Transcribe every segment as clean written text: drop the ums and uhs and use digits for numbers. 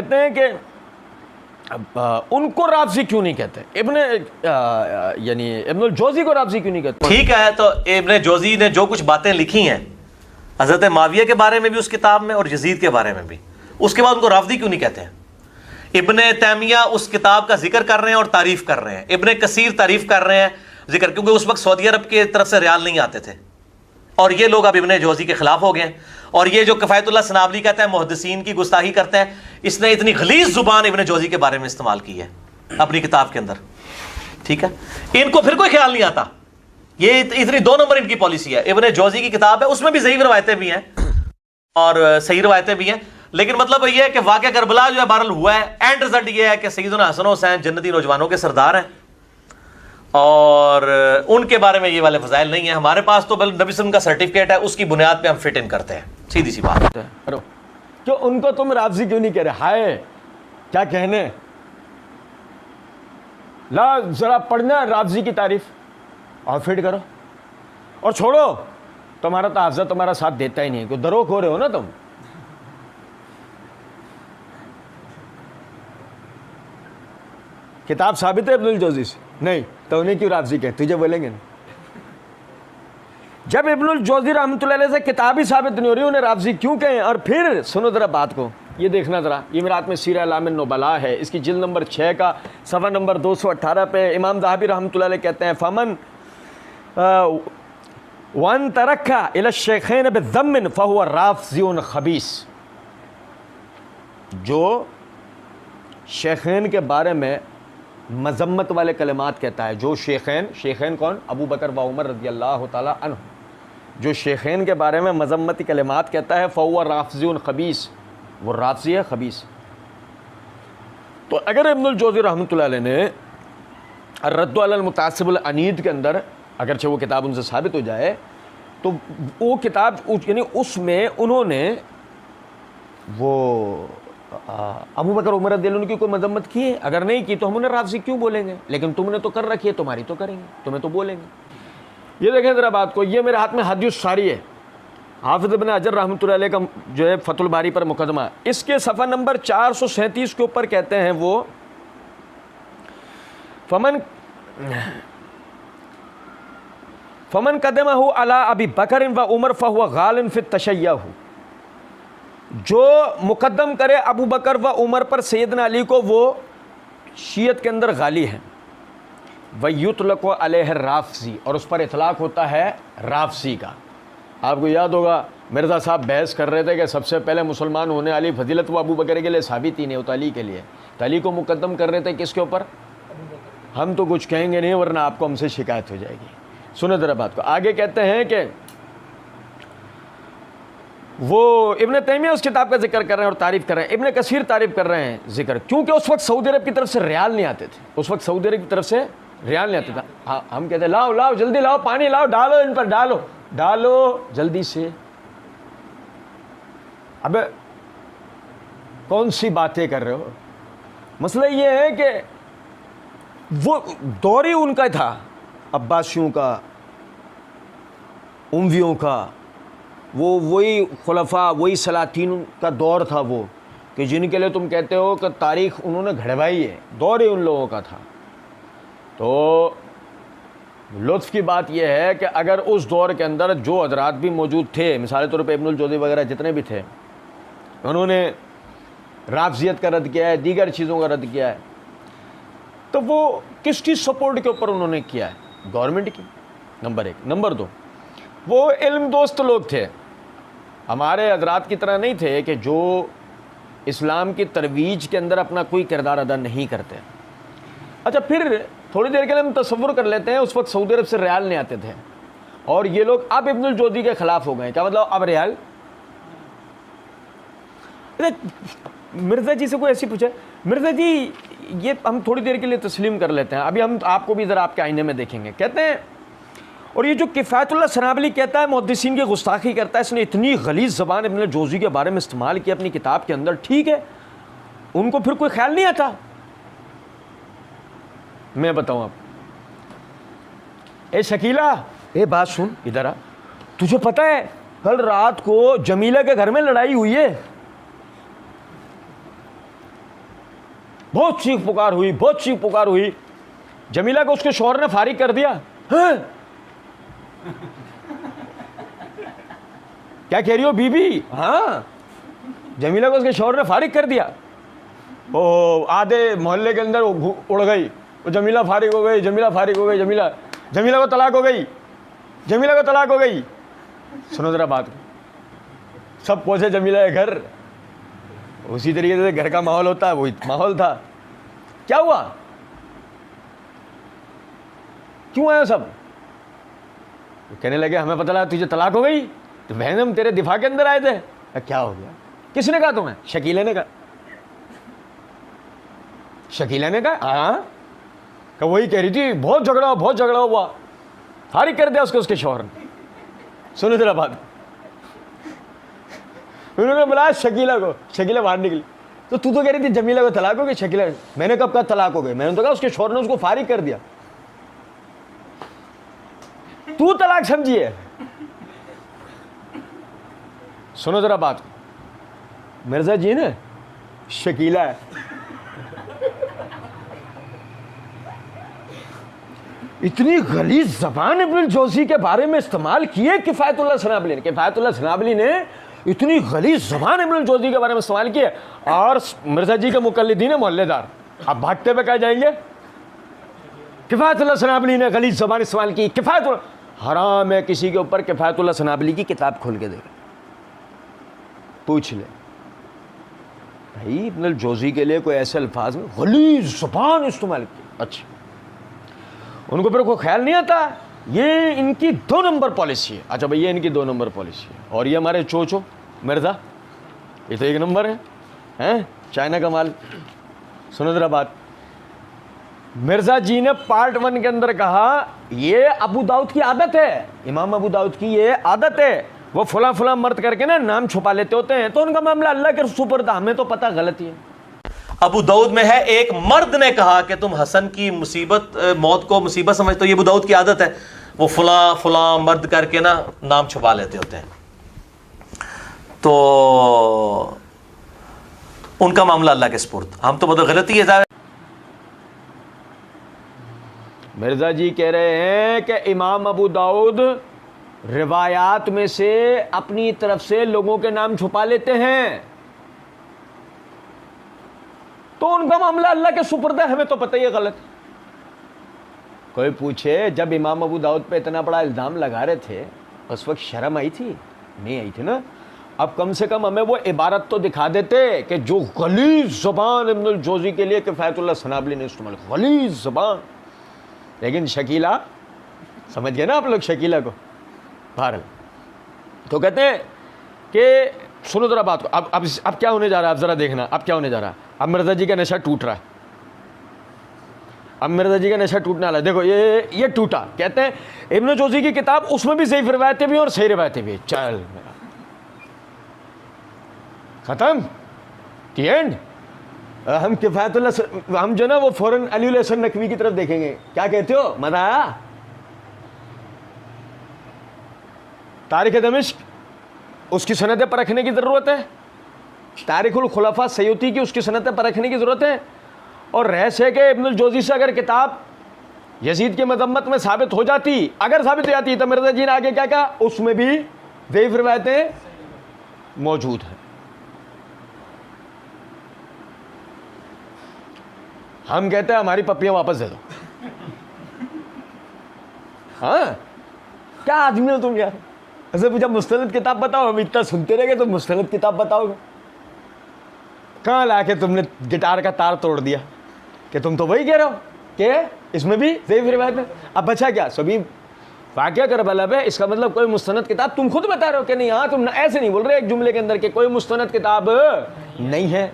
कहते हैं कि उनको राफजी क्यों नहीं कहते, यानी इब्नुल जौज़ी को राफजी क्यों नहीं कहते? ठीक है, तो इब्न जौज़ी ने जो कुछ बातें लिखी हैं हज़रत माविया के बारे में भी उस किताब में और यजीद के बारे में भी, उसके बाद उनको राफजी क्यों नहीं कहते हैं? इब्न तैमिया उस किताब का जिक्र कर रहे हैं और तारीफ कर रहे हैं, इब्न कसीर तारीफ कर रहे हैं जिक्र, क्योंकि उस वक्त सऊदी अरब की तरफ से रियाल नहीं आते थे और ये लोग अब इब्न जौज़ी के खिलाफ हो गए। और ये जो किफ़ायतुल्लाह सनाबली कहता है मुहद्दिसीन की गुस्ताखी करता है, इसने इतनी गलीज़ जुबान इब्न जौज़ी के बारे में इस्तेमाल की है अपनी किताब के अंदर। ठीक है, इनको फिर कोई ख्याल नहीं आता, ये इतनी 2 नंबर इनकी पॉलिसी है। इब्न जौज़ी की किताब है, उसमें भी ज़ईफ़ रवायतें भी हैं और सही रवायतें भी हैं, लेकिन मतलब ये है कि वाक़या करबला जो है बहरहाल हुआ है। एंड रिजल्ट ये है कि सैयदना हसन हुसैन जन्नती नौजवानों के सरदार हैं और उनके बारे में ये वाले फजाइल नहीं है हमारे पास, तो बल्कि नबी सल्लल्लाहु अलैहि वसल्लम का सर्टिफिकेट है, उसकी बुनियाद पे हम फिट इन करते हैं, सीधी सी बात है। क्यों उनको तुम राफजी क्यों नहीं कह रहे? हाय क्या कहने, ला जरा पढ़ना राफजी की तारीफ और फिट करो और छोड़ो, तुम्हारा तो हाफजा तुम्हारा साथ देता ही नहीं, क्यों दरोक हो रहे हो ना तुम। किताब साबित है इब्नुल जौज़ी से? नहीं, तो उन्हें क्यों राफजी कहे? तुझे बोलेंगे ना, जब इब्नुल जौज़ी रहमतुल्लाह अलैह से किताब ही साबित नहीं हो रही, उन्हें राफजी क्यों कहें? और फिर सुनो जरा बात को, ये देखना जरा, ये मेरात में सीरा अलामिन नुबला है, इसकी जिल्द नंबर 6 का सफ़ा नंबर 218 पे इमाम ज़हाबी रहमतुल्लाह अलैह कहते हैं, फमन वन तरक्का इला शेखैन बिज़म्मिन फहुवा राफज़ियुन खबीस। जो शेखैन के बारे में मजम्मत वाले कलिमात कहता है, जो शेखैन कौन? अबू बकर व उमर रज़ियल्लाहु ताला अन्हु, जो शेखैन के बारे में मजम्मती कलिमात कहता है, फ़हुवा राफ़ज़ियुन खबीस, वो राफ़ज़ी है खबीस। तो अगर इब्नुल जौज़ी रहमतुल्लाह अलैह ने अर्रद्दु अलल मुतासिबुल अनीद के अंदर, अगरचे वो किताब उनसे साबित हो जाए, तो वो किताब यानी उसमें उन्होंने वो अबू बकर उमर रज़ियल्लाहु अन्हु की कोई मजम्मत की है? अगर नहीं की तो हम उन्हें राफजी क्यों बोलेंगे? लेकिन तुमने तो कर रखी है, तुम्हारी तो करेंगे, तुम्हें तो बोलेंगे। ये देखें ज़रा बात को, ये मेरे हाथ में हदीस सारी है, हाफिज़ इब्न हजर रहमतुल्लाह अलैह का जो है फतहुल बारी पर मुकदमा, इसके सफ़ा नंबर 437 के ऊपर कहते हैं वो, फमन कदमहु अला अबी बकर व उमर फहुवा गालिन फित तशय्युह, जो मुकद्दम करे अबू बकर व उमर पर सैयदना अली को, वो शीयत के अंदर गाली है। व युतलक़ु अलैहि राफ़ज़ी, और उस पर इतलाक़ होता है राफ़ज़ी का। आपको याद होगा मिर्ज़ा साहब बहस कर रहे थे कि सबसे पहले मुसलमान होने वाली फजीलत वो अबू बकर के लिए साबित ही नहीं होता, अली के लिए। तो अली को मुकद्दम कर रहे थे किसके ऊपर? हम तो कुछ कहेंगे नहीं वरना आपको हमसे शिकायत हो जाएगी। सुनो ज़रा बात को, आगे कहते हैं कि वो इब्न तैमिया उस किताब का जिक्र कर रहे हैं और तारीफ़ कर रहे हैं, इब्न कसीर तारीफ़ कर रहे हैं जिक्र, क्योंकि उस वक्त सऊदी अरब की तरफ से रियाल नहीं आते थे, उस वक्त सऊदी अरब की तरफ से रियाल नहीं आता था। हाँ, हम कहते हैं लाओ लाओ जल्दी लाओ, पानी लाओ, डालो इन पर, डालो डालो जल्दी से। अबे कौन सी बातें कर रहे हो? मसला ये है कि वो दौर ही उनका था, अब्बासियों का, उमवियों का, वो वही खुलफा, वही सलातीन का दौर था वो, कि जिनके लिए तुम कहते हो कि तारीख़ उन्होंने घड़वाई है, दौर ही उन लोगों का था। तो लुत्फ़ की बात यह है कि अगर उस दौर के अंदर जो हज़रात भी मौजूद थे, मिसाल के तौर पर इब्नुल जौज़ी वगैरह जितने भी थे, उन्होंने राफ़ज़ियत का रद्द किया है, दीगर चीज़ों का रद्द किया है, तो वो किसकी सपोर्ट के ऊपर उन्होंने किया है? गवर्नमेंट की, नंबर 1। नंबर 2, वो इल्म दोस्त लोग थे, हमारे हज़रात की तरह नहीं थे कि जो इस्लाम की तरवीज के अंदर अपना कोई किरदार अदा नहीं करते। अच्छा, फिर थोड़ी देर के लिए हम तसव्वुर कर लेते हैं, उस वक्त सऊदी अरब से रियाल नहीं आते थे और ये लोग अब इब्नुल जौज़ी के ख़िलाफ़ हो गए। क्या मतलब? अब रियाल, मिर्ज़ा जी से कोई ऐसी पूछे, मिर्ज़ा जी ये हम थोड़ी देर के लिए तस्लीम कर लेते हैं, अभी हम आपको भी ज़रा आपके आईने में देखेंगे। कहते हैं, और ये जो किफ़ायतुल्लाह सनाबली कहता है मुहद्दिसीन की गुस्ताखी करता है, इसने इतनी गलीज़ ज़बान इब्नुल जौज़ी के बारे में इस्तेमाल की अपनी किताब के अंदर, ठीक है, उनको फिर कोई ख्याल नहीं आता। मैं बताऊँ आप, ए शकीला, ए बात सुन, इधर आ, तुझे पता है कल रात को जमीला के घर में लड़ाई हुई है? बहुत चीख पुकार हुई, बहुत चीख पुकार हुई। जमीला को उसके शौहर ने फारिग कर दिया। हाँ? क्या कह रही हो बीबी? हाँ, जमीला को उसके शौहर ने फारिग कर दिया। ओ आधे मोहल्ले के अंदर उड़ गई, वो जमीला फारिग हो गई, जमीला फारिग हो गई, जमीला को तलाक हो गई, जमीला को तलाक हो गई। सुनो जरा बात, सब पहुंचे जमीला के घर। उसी तरीके से घर का माहौल होता है, वही माहौल था। क्या हुआ, क्यों आए सब? तो कहने लगे हमें पता लगा तुझे तलाक हो गई, तो बहन हम तेरे दिफा के अंदर आए थे। क्या हो गया? किसने कहा तुम्हें? शकीला ने कहा। शकीला ने कहा? हाँ, वही कह रही थी बहुत झगड़ा हुआ, फारिग कर दिया उसको उसके शौहर ने। सुनो जरा बात, उन्होंने बुलाया शकीला को, शकीला बाहर निकली। तो तू तो कह रही थी जमीला को तलाक हो गई। शकीला, मैंने कब कहा तलाक हो गई? मैंने तो कहा उसके शौहर ने उसको फारिग कर दिया। तू तलाक समझी है। सुनो जरा बात, मिर्जा जी ने शकीला है, इतनी गलीज जबान इब्नुल जौज़ी के बारे में इस्तेमाल की है किफ़ायतुल्लाह सनाबली ने। किफ़ायतुल्लाह सनाबली ने इतनी गलीज जबान इब्नुल जौज़ी के बारे में इस्तेमाल की है। और मिर्जा जी के मुकल्लिदीन मोहल्लेदार अब भागते हुए कहा जाएंगे किफ़ायतुल्लाह सनाबली ने गलीज जबान इस्तेमाल की। किफ़ायतुल्लाह, हराम है किसी के ऊपर किफ़ायतुल्लाह सनाबली की किताब खोल के देगा, पूछ ले भाई इब्नुल जौज़ी के लिए कोई ऐसे अल्फाज में गलीज ज़बान इस्तेमाल की। अच्छा, उनको फिर कोई ख्याल नहीं आता, ये इनकी 2 नंबर पॉलिसी है। अच्छा भैया, इनकी 2 नंबर पॉलिसी है, और ये हमारे चोचो मिर्ज़ा, ये तो 1 नंबर है, हैं चाइना का माल। सुनो जरा बात, मिर्ज़ा जी ने पार्ट 1 के अंदर कहा ये अबू दाऊद की आदत है, इमाम अबू दाऊद की ये आदत है, वो फुला फुला मर्द करके ना नाम छुपा लेते होते हैं, तो उनका मामला अल्लाह के सुपुर्द, हमें तो पता गलती है। अबू दाऊद में है एक मर्द ने कहा कि तुम हसन की मुसीबत मौत को मुसीबत समझते हो, ये अबू दाऊद की आदत है, वो फुला फुला मर्द करके ना नाम छुपा लेते होते हैं। तो उनका मामला अल्लाह के सुपुर्द, हम तो मतलब गलती है। मिर्ज़ा जी कह रहे हैं कि इमाम अबू दाऊद रिवायात में से अपनी तरफ से लोगों के नाम छुपा लेते हैं, तो उनका मामला अल्लाह के सुपुर्द है, हमें तो पता ही है गलत। कोई पूछे जब इमाम अबू दाऊद पे इतना बड़ा इल्ज़ाम लगा रहे थे उस वक्त शर्म आई थी? नहीं आई थी ना। अब कम से कम हमें वो इबारत तो दिखा देते कि जो गलीज ज़बान इब्नुल जौज़ी के लिए किफ़ायतुल्लाह सनाबली ने इस्तेमाल, गलीज ज़बान। लेकिन शकीला, समझ गए ना आप लोग शकीला को? बहरहाल तो कहते हैं कि सुनो जरा बात को, अब क्या होने जा रहा है, अब जरा देखना अब क्या होने जा रहा है। अब मिर्ज़ा जी का नशा टूट रहा है, अब मिर्ज़ा जी का नशा टूटने वाला है। देखो ये टूटा। कहते हैं इब्नुल जौज़ी की किताब, उसमें भी ज़ईफ़ रिवायतें भी और सही रिवायतें भी। चल मेरा ख़त्म, दी एंड। हम किफ़ायतुल्लाह, हम जो ना वो फ़ौरन अली उल हसन नकवी की तरफ देखेंगे। क्या कहते हो, मज़ा आया? तारीख़ दमिश्क, उसकी सनदें परखने की ज़रूरत है। तारीख़ुल खुलफ़ा सयूती की उसकी सनदें परखने की ज़रूरत है। और रहस है कि इब्नुल जौज़ी से अगर किताब यजीद की मज़म्मत में साबित हो जाती, अगर साबित हो जाती, तो मिर्ज़ा जी ने आगे क्या कहा, उसमें भी ज़ईफ़ रिवायतें मौजूद हैं। हम कहते हैं हमारी पप्पियाँ वापस दे दो। हाँ, क्या आदमी हो तुम यार? ऐसे पूछा मुस्तनद किताब बताओ, हम इतना सुनते रह गए, तो मुस्तनद किताब बताओगे? कहाँ लाके तुमने गिटार का तार तोड़ दिया कि तुम तो वही कह रहे हो कि इसमें भी ज़ईफ़ रिवायत है। अब बचा क्या? सभी वाक़या करबला पे, इसका मतलब कोई मुस्तनद किताब तुम खुद बता रहे हो कि नहीं? हाँ, तुम ऐसे नहीं बोल रहे एक जुमले के अंदर कि कोई मुस्तनद किताब नहीं है।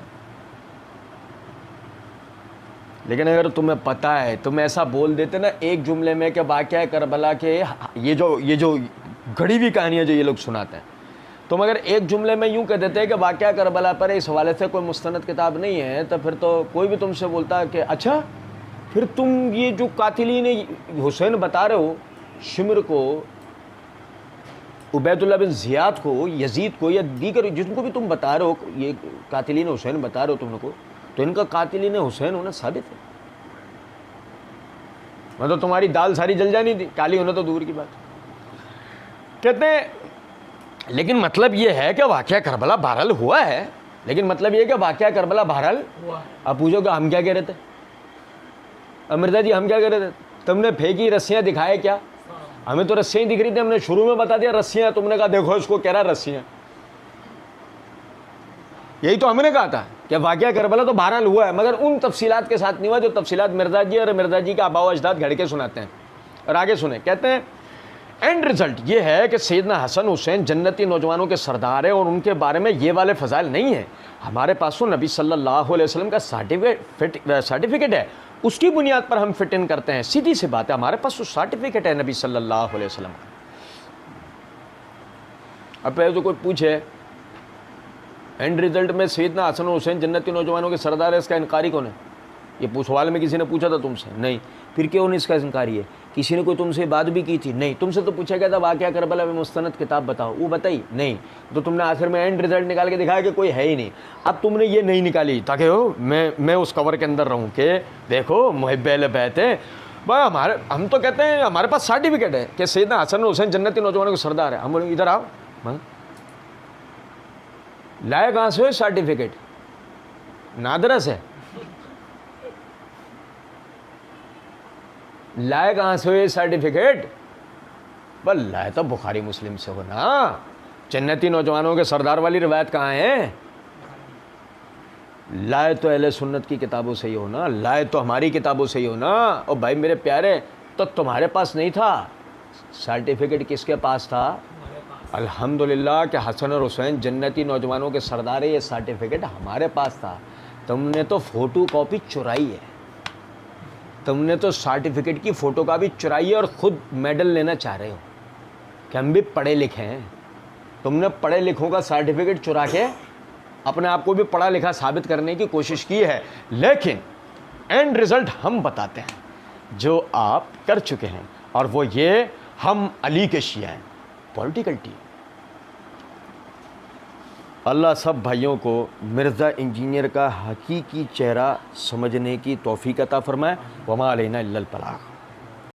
लेकिन अगर तुम्हें पता है, तुम ऐसा बोल देते ना एक जुमले में कि वाक़या करबला के ये जो गढ़ी हुई कहानियाँ जो ये लोग सुनाते हैं, तुम अगर एक जुमले में यूँ कह देते हैं कि वाक़या करबला पर इस हवाले से कोई मुस्तनद किताब नहीं है, तो फिर तो कोई भी तुमसे बोलता है कि अच्छा फिर तुम ये जो कातिलीन हुसैन बता रहे हो, शिमर को, उबैदुल्लाह बिन ज़ियाद को, यजीद को, या दीगर जिनको भी तुम बता रहे हो, ये कातिलीन हुसैन बता रहे हो तुम लोग को, तो इनका कातिल ने हुसैन होना साबित है। मैं तो तुम्हारी दाल सारी जल जानी थी, काली होना तो दूर की बात। कहते हैं लेकिन मतलब ये है कि वाक़या करबला बहरहाल हुआ है, लेकिन मतलब ये है कि वाक़या करबला बहरहाल हुआ। अब पूछोगे हम क्या कह रहे थे? अब मिर्ज़ा जी हम क्या कह रहे थे? तुमने फेंकी रस्सियाँ दिखाए क्या? हमें तो रस्सियाँ ही दिख रही थी, हमने शुरू में बता दिया रस्सियाँ, तुमने कहा देखो इसको कह रहा रस्सियाँ। यही तो हमने कहा था कि वाक़या करबला तो बहरहाल हुआ है, मगर उन तफसीलात के साथ नहीं हुआ जो तफसीलात मिर्ज़ा जी और मिर्ज़ा जी के आबा अजदाद घड़ के सुनाते हैं। और आगे सुने, कहते हैं एंड रिजल्ट ये है कि सैयदना हसन हुसैन जन्नती नौजवानों के सरदार है और उनके बारे में ये वाले फ़ज़ाइल नहीं है। हमारे पास तो नबी सल्लल्लाहु अलैहि वसल्लम का सर्टिफिकेट है, उसकी बुनियाद पर हम फिट इन करते हैं। सीधी सी बात है, हमारे पास तो सर्टिफिकेट है नबी सल्लल्लाहु अलैहि वसल्लम का। अब पहले तो कोई पूछे एंड रिजल्ट में सैयदना हसन हुसैन जन्नती नौजवानों के सरदार है, इसका इनकारी कौन है? ये सवाल में किसी ने पूछा था तुमसे? नहीं। फिर क्यों नहीं इसका इनकारी है? किसी ने कोई तुमसे बात भी की थी? नहीं। तुमसे तो पूछा गया था वाक़या करबला में मुस्तनद किताब बताओ, वो बताई नहीं। तो तुमने आखिर में एंड रिजल्ट निकाल के दिखाया कि कोई है ही नहीं। अब तुमने ये नहीं निकाली ताकि हो मैं उस कवर के अंदर रहूँ कि देखो मुहिब्बे अहले बैत है। भाई हम तो कहते हैं हमारे पास सर्टिफिकेट है कि सैयदना हसन हुसैन जन्नती नौजवानों के सरदार है। हम बोले इधर आओ, लाए कहाँ से सर्टिफिकेट? नादरस है, लाए कहाँ से हुए सर्टिफिकेट? बल लाए तो बुखारी मुस्लिम से हो ना। जन्नती नौजवानों के सरदार वाली रिवायत कहाँ है? लाए तो अहले सुन्नत की किताबों से ही हो ना, लाए तो हमारी किताबों से ही हो ना। और भाई मेरे प्यारे, तो तुम्हारे पास नहीं था सर्टिफिकेट, किसके पास था? अल्हम्दुलिल्लाह कि हसन और हुसैन जन्नती नौजवानों के सरदार है, ये सर्टिफिकेट हमारे पास था। तुमने तो फ़ोटो कॉपी चुराई है, तुमने तो सर्टिफिकेट की फ़ोटो का भी चुराई है और ख़ुद मेडल लेना चाह रहे हो कि हम भी पढ़े लिखे हैं। तुमने पढ़े लिखों का सर्टिफिकेट चुरा के अपने आप को भी पढ़ा लिखा साबित करने की कोशिश की है, लेकिन एंड रिज़ल्ट हम बताते हैं जो आप कर चुके हैं, और वो ये हम अली के शिया हैं। Political team. अल्लाह सब भाइयों को मिर्ज़ा इंजीनियर का हकीकी चेहरा समझने की तौफीक अता फरमाए। वमा अलैना इल्लल बलाग।